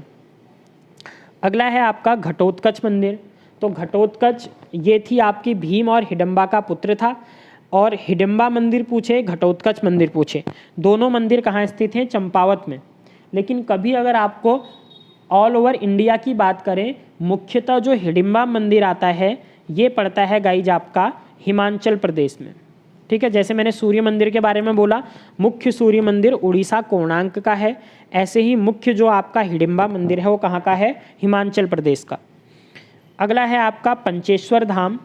अगला है आपका घटोत्कच मंदिर। तो घटोत्कच ये थी आपकी भीम और हिडम्बा का पुत्र था। और हिडम्बा मंदिर पूछे, घटोत्कच मंदिर पूछे, दोनों मंदिर कहाँ स्थित हैं? चंपावत में। लेकिन कभी अगर आपको ऑल ओवर इंडिया की बात करें, मुख्यतः जो हिडिम्बा मंदिर आता है ये पड़ता है गाइज आपका हिमाचल प्रदेश में। ठीक है, जैसे मैंने सूर्य मंदिर के बारे में बोला, मुख्य सूर्य मंदिर उड़ीसा कोणार्क का है, ऐसे ही मुख्य जो आपका हिडिम्बा मंदिर है वो कहाँ का है? हिमाचल प्रदेश का। अगला है आपका पंचेश्वर धाम।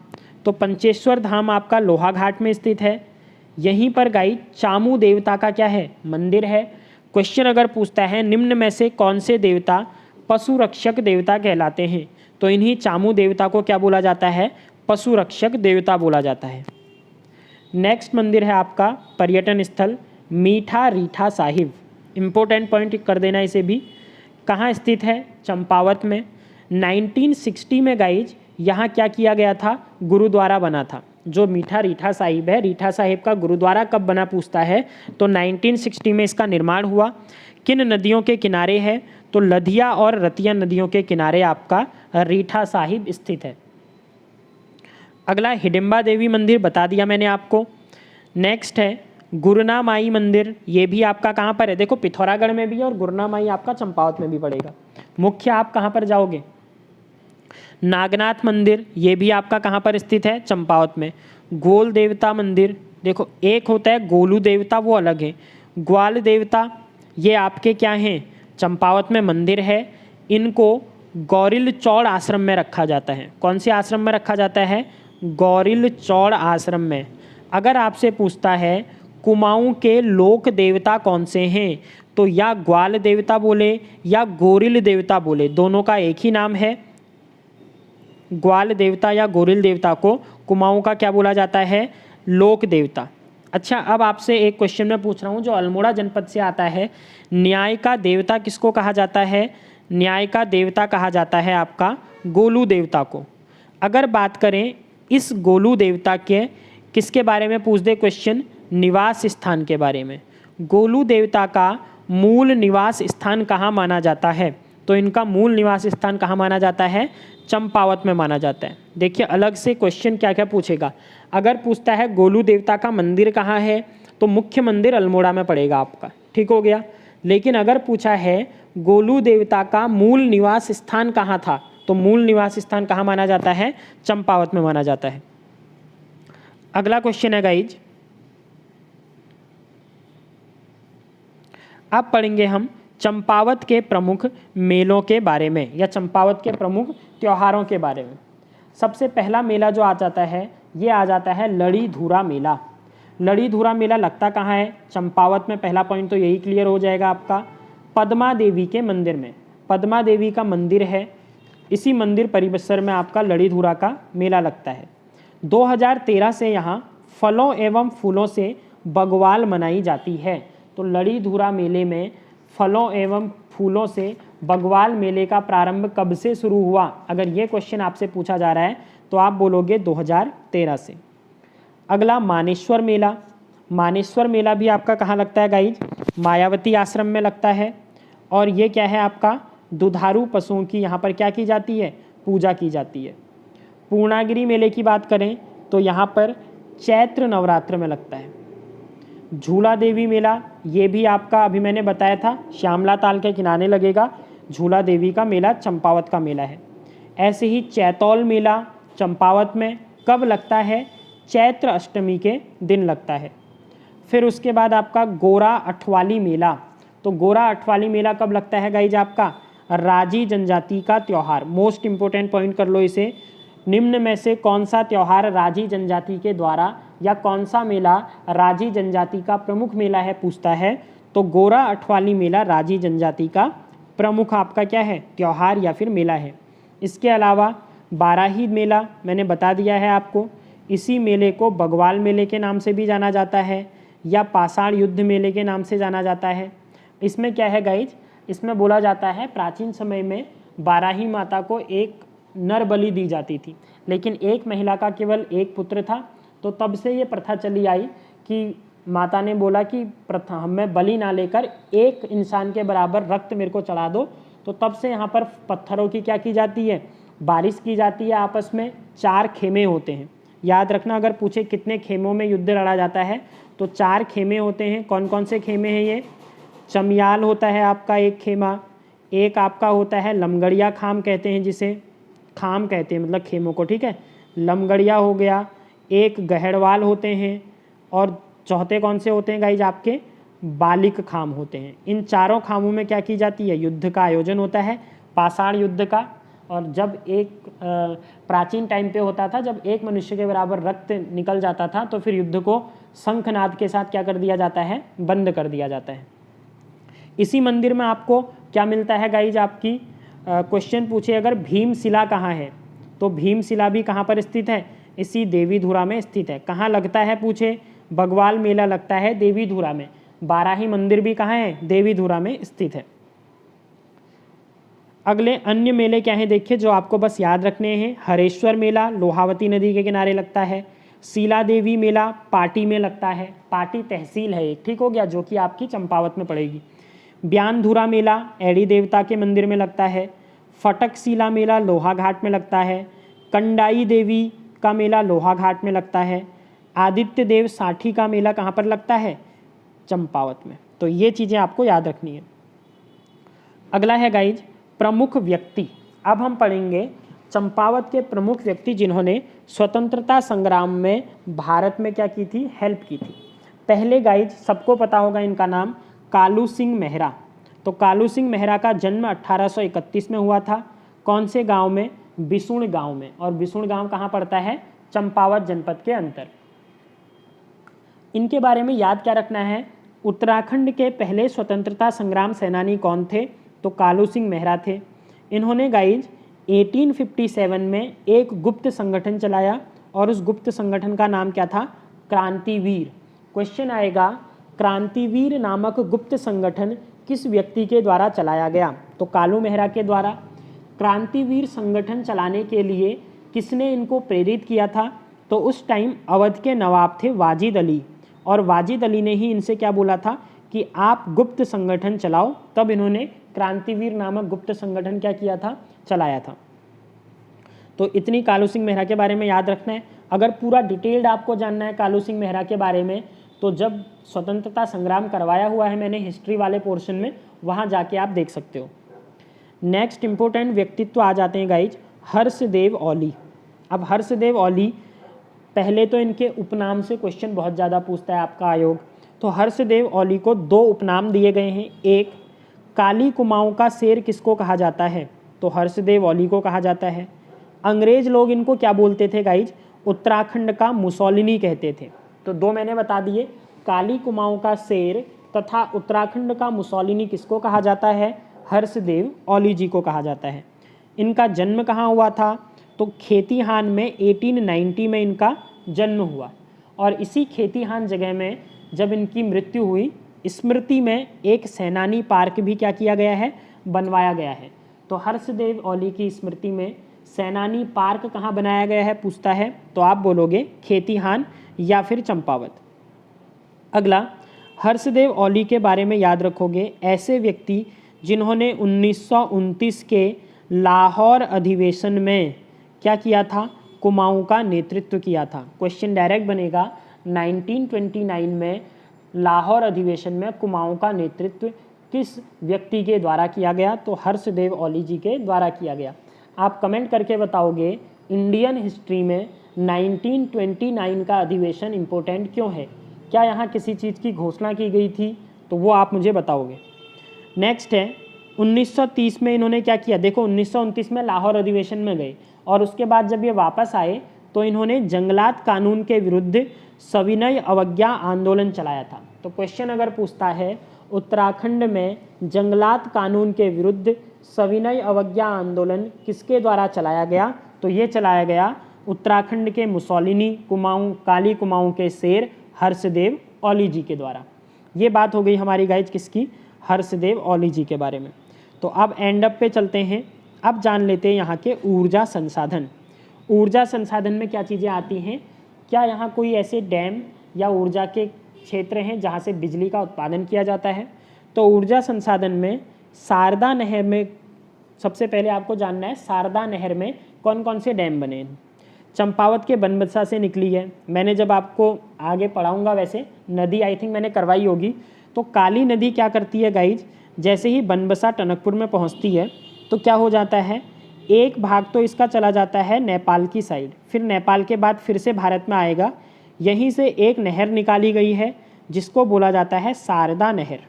तो पंचेश्वर धाम आपका लोहाघाट में स्थित है। यहीं पर गाइज चामू देवता का क्या है? मंदिर है। क्वेश्चन अगर पूछता है निम्न में से कौन से देवता पशु रक्षक देवता कहलाते हैं? तो इन्हीं चामू देवता को क्या बोला जाता है? पशु रक्षक देवता बोला जाता है। नेक्स्ट मंदिर है आपका पर्यटन स्थल मीठा रीठा साहिब। इम्पोर्टेंट पॉइंट कर देना इसे भी। कहाँ स्थित है? चंपावत में। 1960 में गाइज यहाँ क्या किया गया था? गुरुद्वारा बना था। जो मीठा रीठा साहिब है, रीठा साहिब का गुरुद्वारा कब बना पूछता है तो 1960 में इसका निर्माण हुआ। किन नदियों के किनारे है? तो लधिया और रतिया नदियों के किनारे आपका रीठा साहिब स्थित है। अगला हिडिम्बा देवी मंदिर बता दिया मैंने आपको। नेक्स्ट है गुरना माई मंदिर। ये भी आपका कहाँ पर है? देखो पिथौरागढ़ में भी है और गुरना माई आपका चंपावत में भी पड़ेगा। मुख्य आप कहाँ पर जाओगे? नागनाथ मंदिर, ये भी आपका कहाँ पर स्थित है? चंपावत में। गोल देवता मंदिर, देखो एक होता है गोलू देवता, वो अलग है। ग्वाल देवता ये आपके क्या हैं? चंपावत में मंदिर है। इनको गौरिल चौड़ आश्रम में रखा जाता है। कौन से आश्रम में रखा जाता है? गौरिल चौड़ आश्रम में। अगर आपसे पूछता है कुमाऊं के लोक देवता कौन से हैं, तो या ग्वाल देवता बोले या गोरिल देवता बोले, दोनों का एक ही नाम है। ग्वाल देवता या गोरिल देवता को कुमाऊं का क्या बोला जाता है? लोक देवता। अच्छा, अब आपसे एक क्वेश्चन मैं पूछ रहा हूँ जो अल्मोड़ा जनपद से आता है। न्याय का देवता किसको कहा जाता है? न्याय का देवता कहा जाता है आपका गोलू देवता को। अगर बात करें इस गोलू देवता के किसके बारे में पूछ दे क्वेश्चन? निवास स्थान के बारे में। गोलू देवता का मूल निवास स्थान कहाँ माना जाता है? तो इनका मूल निवास स्थान कहाँ माना जाता है? चंपावत में माना जाता है। देखिए अलग से क्वेश्चन क्या क्या पूछेगा। अगर पूछता है गोलू देवता का मंदिर कहाँ है, तो मुख्य मंदिर अल्मोड़ा में पड़ेगा आपका, ठीक हो गया। लेकिन अगर पूछा है गोलू देवता का मूल निवास स्थान कहाँ था, तो मूल निवास स्थान कहाँ माना जाता है? चंपावत में माना जाता है। अगला क्वेश्चन है गाइज, अब पढ़ेंगे हम चंपावत के प्रमुख मेलों के बारे में या चंपावत के प्रमुख त्योहारों के बारे में। सबसे पहला मेला जो आ जाता है ये आ जाता है लड़ी धूरा मेला। लड़ी धूरा मेला लगता कहाँ है? चंपावत में। पहला पॉइंट तो यही क्लियर हो जाएगा आपका। पद्मा देवी के मंदिर में, पद्मा देवी का मंदिर है, इसी मंदिर परिसर में आपका लड़ी धूरा का मेला लगता है। 2013 से यहाँ फलों एवं फूलों से बगवाल मनाई जाती है। तो लड़ी धूरा मेले में फलों एवं फूलों से बगवाल मेले का प्रारंभ कब से शुरू हुआ? अगर ये क्वेश्चन आपसे पूछा जा रहा है तो आप बोलोगे 2013 से। अगला मानेश्वर मेला। मानेश्वर मेला भी आपका कहाँ लगता है गाइज? मायावती आश्रम में लगता है। और ये क्या है आपका? दुधारू पशुओं की यहाँ पर क्या की जाती है? पूजा की जाती है। पूर्णागिरि मेले की बात करें तो यहाँ पर चैत्र नवरात्र में लगता है। झूला देवी मेला, ये भी आपका अभी मैंने बताया था श्यामला ताल के किनारे लगेगा। झूला देवी का मेला चंपावत का मेला है। ऐसे ही चैतौल मेला चंपावत में कब लगता है? चैत्र अष्टमी के दिन लगता है। फिर उसके बाद आपका गोरा अठवाली मेला। तो गोरा अठवाली मेला कब लगता है गाइज आपका? राजी जनजाति का त्यौहार। मोस्ट इंपोर्टेंट पॉइंट कर लो इसे। निम्न में से कौन सा त्यौहार राजी जनजाति के द्वारा या कौन सा मेला राजी जनजाति का प्रमुख मेला है पूछता है, तो गोरा अठवाली मेला राजी जनजाति का प्रमुख आपका क्या है? त्यौहार या फिर मेला है। इसके अलावा बाराही मेला मैंने बता दिया है आपको। इसी मेले को बगवाल मेले के नाम से भी जाना जाता है या पाषाण युद्ध मेले के नाम से जाना जाता है। इसमें क्या है गाइज? इसमें बोला जाता है प्राचीन समय में बाराही माता को एक नर बलि दी जाती थी, लेकिन एक महिला का केवल एक पुत्र था। तो तब से ये प्रथा चली आई कि माता ने बोला कि प्रथा मैं बलि ना लेकर एक इंसान के बराबर रक्त मेरे को चढ़ा दो। तो तब से यहाँ पर पत्थरों की क्या की जाती है? बारिश की जाती है। आपस में 4 खेमे होते हैं। याद रखना, अगर पूछे कितने खेमों में युद्ध लड़ा जाता है तो 4 खेमे होते हैं। कौन कौन से खेमे हैं ये? चमियाल होता है आपका एक खेमा, एक आपका होता है लमगड़िया खाम कहते हैं जिसे, खाम कहते हैं मतलब खेमों को, ठीक है। लमगड़िया हो गया, एक गहड़वाल होते हैं, और चौथे कौन से होते हैं गाइज आपके? बालिक खाम होते हैं। इन चारों खामों में क्या की जाती है? युद्ध का आयोजन होता है, पाषाण युद्ध का। और जब एक प्राचीन टाइम पे होता था, जब एक मनुष्य के बराबर रक्त निकल जाता था तो फिर युद्ध को शंखनाद के साथ क्या कर दिया जाता है? बंद कर दिया जाता है। इसी मंदिर में आपको क्या मिलता है गाइज? आपकी क्वेश्चन पूछे अगर भीमशिला कहाँ है, तो भीमशिला भी कहाँ पर स्थित है? इसी देवीधुरा में स्थित है। कहाँ लगता है पूछे? बगवाल मेला लगता है देवीधुरा में। बाराही मंदिर भी कहाँ है? देवीधुरा में स्थित है। अगले अन्य मेले क्या हैं देखिए, जो आपको बस याद रखने हैं। हरेश्वर मेला लोहावती नदी के किनारे लगता है। शीला देवी मेला पाटी में लगता है। पाटी तहसील है एक, ठीक हो गया, जो कि आपकी चंपावत में पड़ेगी। ब्यानधुरा मेला एड़ी देवता के मंदिर में लगता है। फटकशिला मेला लोहा घाट में लगता है। कंडाई देवी का मेला लोहा घाट में लगता है। आदित्य देव साठी का मेला कहाँ पर लगता है? चंपावत में। तो ये चीज़ें आपको याद रखनी है। अगला है गाइज प्रमुख व्यक्ति। अब हम पढ़ेंगे चंपावत के प्रमुख व्यक्ति जिन्होंने स्वतंत्रता संग्राम में भारत में क्या की थी? हेल्प की थी। पहले गाइज सबको पता होगा इनका नाम, कालू सिंह मेहरा। तो कालू सिंह मेहरा का जन्म 1831 में हुआ था। कौन से गांव में? बिसुण गांव में। और बिसुण गांव कहाँ पड़ता है? चंपावत जनपद के अंतर। इनके बारे में याद क्या रखना है? उत्तराखंड के पहले स्वतंत्रता संग्राम सेनानी कौन थे? तो कालू सिंह मेहरा थे। इन्होंने गाइज 1857 में एक गुप्त संगठन चलाया, और उस गुप्त संगठन का नाम क्या था? क्रांतिवीर। क्वेश्चन आएगा, क्रांतिवीर नामक गुप्त संगठन किस व्यक्ति के द्वारा चलाया गया? तो कालू मेहरा के द्वारा। क्रांतिवीर संगठन चलाने के लिए किसने इनको प्रेरित किया था? तो उस टाइम अवध के नवाब थे वाजिद अली, और वाजिद अली ने ही इनसे क्या बोला था कि आप गुप्त संगठन चलाओ। तब इन्होंने क्रांतिवीर नामक गुप्त संगठन क्या किया था? चलाया था। तो इतनी कालू सिंह मेहरा के बारे में याद रखना है। अगर पूरा डिटेल्ड आपको जानना है कालू सिंह मेहरा के बारे में, तो जब स्वतंत्रता संग्राम करवाया हुआ है मैंने हिस्ट्री वाले पोर्शन में, वहाँ जाके आप देख सकते हो। नेक्स्ट इंपॉर्टेंट व्यक्तित्व आ जाते हैं गाइज, हर्षदेव औली। अब हर्षदेव औली, पहले तो इनके उपनाम से क्वेश्चन बहुत ज़्यादा पूछता है आपका आयोग। तो हर्षदेव औली को 2 उपनाम दिए गए हैं। एक, काली कुमाऊँ का शेर किसको कहा जाता है? तो हर्षदेव औली को कहा जाता है। अंग्रेज लोग इनको क्या बोलते थे गाइज? उत्तराखंड का मुसोलिनी कहते थे। तो 2 मैंने बता दिए, काली कुमाऊँ का शेर तथा उत्तराखंड का मुसोलिनी किसको कहा जाता है? हर्षदेव औली जी को कहा जाता है। इनका जन्म कहाँ हुआ था? तो खेतीहान में 1890 में इनका जन्म हुआ, और इसी खेतीहान जगह में जब इनकी मृत्यु हुई, स्मृति में एक सेनानी पार्क भी क्या किया गया है? बनवाया गया है। तो हर्षदेव औली की स्मृति में सेनानी पार्क कहाँ बनाया गया है पूछता है, तो आप बोलोगे खेतीहान या फिर चंपावत। अगला, हर्षदेव औली के बारे में याद रखोगे, ऐसे व्यक्ति जिन्होंने 1929 के लाहौर अधिवेशन में क्या किया था, कुमाऊं का नेतृत्व किया था। क्वेश्चन डायरेक्ट बनेगा 1929 में लाहौर अधिवेशन में कुमाऊं का नेतृत्व किस व्यक्ति के द्वारा किया गया, तो हर्षदेव औली जी के द्वारा किया गया। आप कमेंट करके बताओगे इंडियन हिस्ट्री में 1929 का अधिवेशन इम्पोर्टेंट क्यों है, क्या यहाँ किसी चीज़ की घोषणा की गई थी, तो वो आप मुझे बताओगे। नेक्स्ट है 1930 में इन्होंने क्या किया, देखो 1929 में लाहौर अधिवेशन में गए और उसके बाद जब ये वापस आए तो इन्होंने जंगलात कानून के विरुद्ध सविनय अवज्ञा आंदोलन चलाया था। तो क्वेश्चन अगर पूछता है उत्तराखंड में जंगलात कानून के विरुद्ध सविनय अवज्ञा आंदोलन किसके द्वारा चलाया गया, तो ये चलाया गया उत्तराखंड के मुसोलिनी कुमाऊं, काली कुमाऊं के शेर हर्षदेव औली जी के द्वारा। ये बात हो गई हमारी गाइज किसकी, हर्षदेव औली जी के बारे में। तो अब एंड अप पे चलते हैं, अब जान लेते हैं यहाँ के ऊर्जा संसाधन। ऊर्जा संसाधन में क्या चीज़ें आती हैं, क्या यहाँ कोई ऐसे डैम या ऊर्जा के क्षेत्र हैं जहाँ से बिजली का उत्पादन किया जाता है, तो ऊर्जा संसाधन में शारदा नहर में सबसे पहले आपको जानना है शारदा नहर में कौन कौन से डैम बने हैं। चंपावत के बनबसा से निकली है, मैंने जब आपको आगे पढ़ाऊँगा वैसे नदी आई थिंक मैंने करवाई होगी। तो काली नदी क्या करती है गाइज, जैसे ही बनबसा टनकपुर में पहुँचती है तो क्या हो जाता है, एक भाग तो इसका चला जाता है नेपाल की साइड, फिर नेपाल के बाद फिर से भारत में आएगा। यहीं से एक नहर निकाली गई है जिसको बोला जाता है शारदा नहर।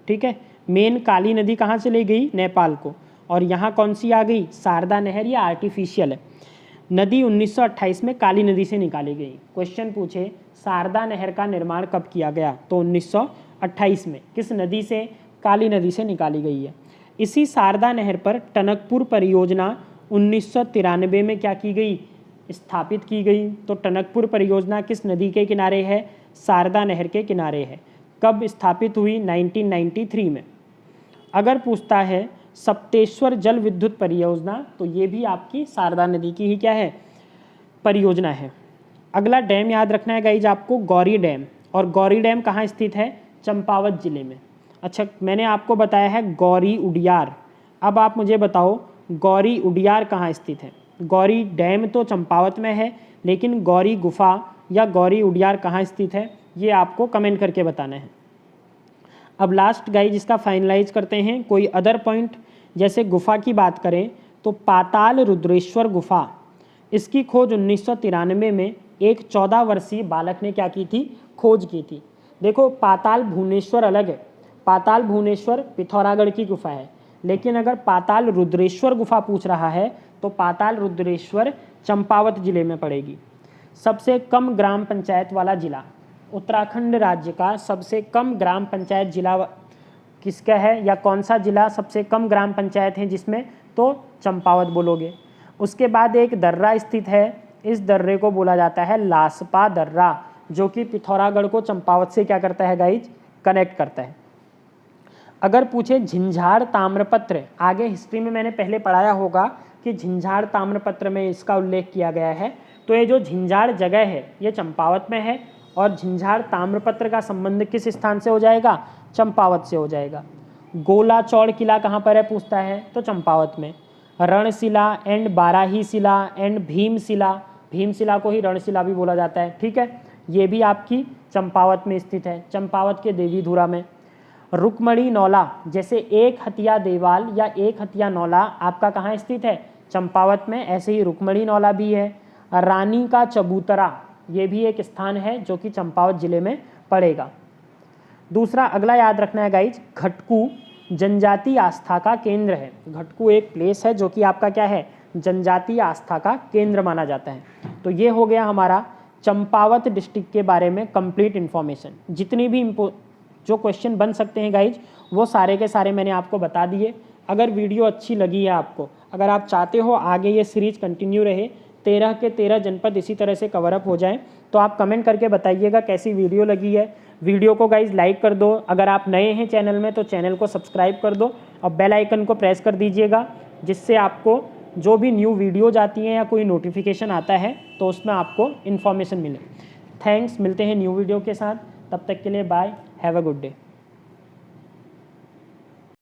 ठीक है, मेन काली नदी कहाँ चली गई, नेपाल को, और यहाँ कौन सी आ गई, शारदा नहर, या आर्टिफिशियल है। नदी 1928 में काली नदी से निकाली गई। क्वेश्चन पूछे शारदा नहर का निर्माण कब किया गया, तो 1928 में। किस नदी से, काली नदी से निकाली गई है। इसी शारदा नहर पर टनकपुर परियोजना 1993 में क्या की गई, स्थापित की गई। तो टनकपुर परियोजना किस नदी के किनारे है, शारदा नहर के किनारे है। कब स्थापित हुई, 1993 में। अगर पूछता है सप्तेश्वर जल विद्युत परियोजना, तो ये भी आपकी शारदा नदी की ही क्या है, परियोजना है। अगला डैम याद रखना है गाइज आपको, गौरी डैम। और गौरी डैम कहाँ स्थित है, चंपावत जिले में। अच्छा, मैंने आपको बताया है गौरी उडियार, अब आप मुझे बताओ गौरी उडियार कहाँ स्थित है। गौरी डैम तो चंपावत में है, लेकिन गौरी गुफा या गौरी उडियार कहाँ स्थित है, ये आपको कमेंट करके बताना है। अब लास्ट गाइज इसका फाइनलाइज करते हैं। कोई अदर पॉइंट, जैसे गुफा की बात करें तो पाताल रुद्रेश्वर गुफा, इसकी खोज 1993 में एक 14 वर्षीय बालक ने क्या की थी, खोज की थी। देखो पाताल भुवनेश्वर अलग है, पाताल भुवनेश्वर पिथौरागढ़ की गुफा है, लेकिन अगर पाताल रुद्रेश्वर गुफा पूछ रहा है तो पाताल रुद्रेश्वर चंपावत जिले में पड़ेगी। सबसे कम ग्राम पंचायत वाला जिला, उत्तराखंड राज्य का सबसे कम ग्राम पंचायत जिला किसका है, या कौन सा जिला सबसे कम ग्राम पंचायत है जिसमें, तो चंपावत बोलोगे। उसके बाद एक दर्रा स्थित है, इस दर्रे को बोला जाता है लासपा दर्रा, जो कि पिथौरागढ़ को चंपावत से क्या करता है गाइज, कनेक्ट करता है। अगर पूछे झिंझाड़ ताम्रपत्र, आगे हिस्ट्री में मैंने पहले पढ़ाया होगा कि झिंझाड़ ताम्रपत्र में इसका उल्लेख किया गया है, तो ये जो झिंझाड़ जगह है ये चंपावत में है, और झिंझाड़ ताम्रपत्र का संबंध किस स्थान से हो जाएगा, चंपावत से हो जाएगा। गोला चौड़ किला कहाँ पर है पूछता है, तो चंपावत में। रणशिला and Barahi Shila and Bhimshila, Bhimshila को ही रणशिला भी बोला जाता है। ठीक है, ये भी आपकी चंपावत में स्थित है, चंपावत के देवीधुरा में। रुक्मणी नौला, जैसे एक हथिया देवाल या एक हथिया नौला आपका कहाँ स्थित है, चंपावत में, ऐसे ही रुक्मणी नौला भी है। रानी का चबूतरा, ये भी एक स्थान है जो कि चंपावत जिले में पड़ेगा। दूसरा अगला याद रखना है गाइज, घटकू जनजाति आस्था का केंद्र है। घटकू एक प्लेस है जो कि आपका क्या है, जनजातीय आस्था का केंद्र माना जाता है। तो ये हो गया हमारा चंपावत डिस्ट्रिक्ट के बारे में कंप्लीट इन्फॉर्मेशन। जितनी भी जो क्वेश्चन बन सकते हैं गाइज वो सारे के सारे मैंने आपको बता दिए। अगर वीडियो अच्छी लगी है आपको, अगर आप चाहते हो आगे ये सीरीज कंटिन्यू रहे, 13 के 13 जनपद इसी तरह से कवर अप हो जाएं, तो आप कमेंट करके बताइएगा कैसी वीडियो लगी है। वीडियो को गाइज लाइक कर दो, अगर आप नए हैं चैनल में तो चैनल को सब्सक्राइब कर दो और बेल आइकन को प्रेस कर दीजिएगा, जिससे आपको जो भी न्यू वीडियो जाती हैं या कोई नोटिफिकेशन आता है तो उसमें आपको इन्फॉर्मेशन मिले। थैंक्स, मिलते हैं न्यू वीडियो के साथ, तब तक के लिए bye, have a good day.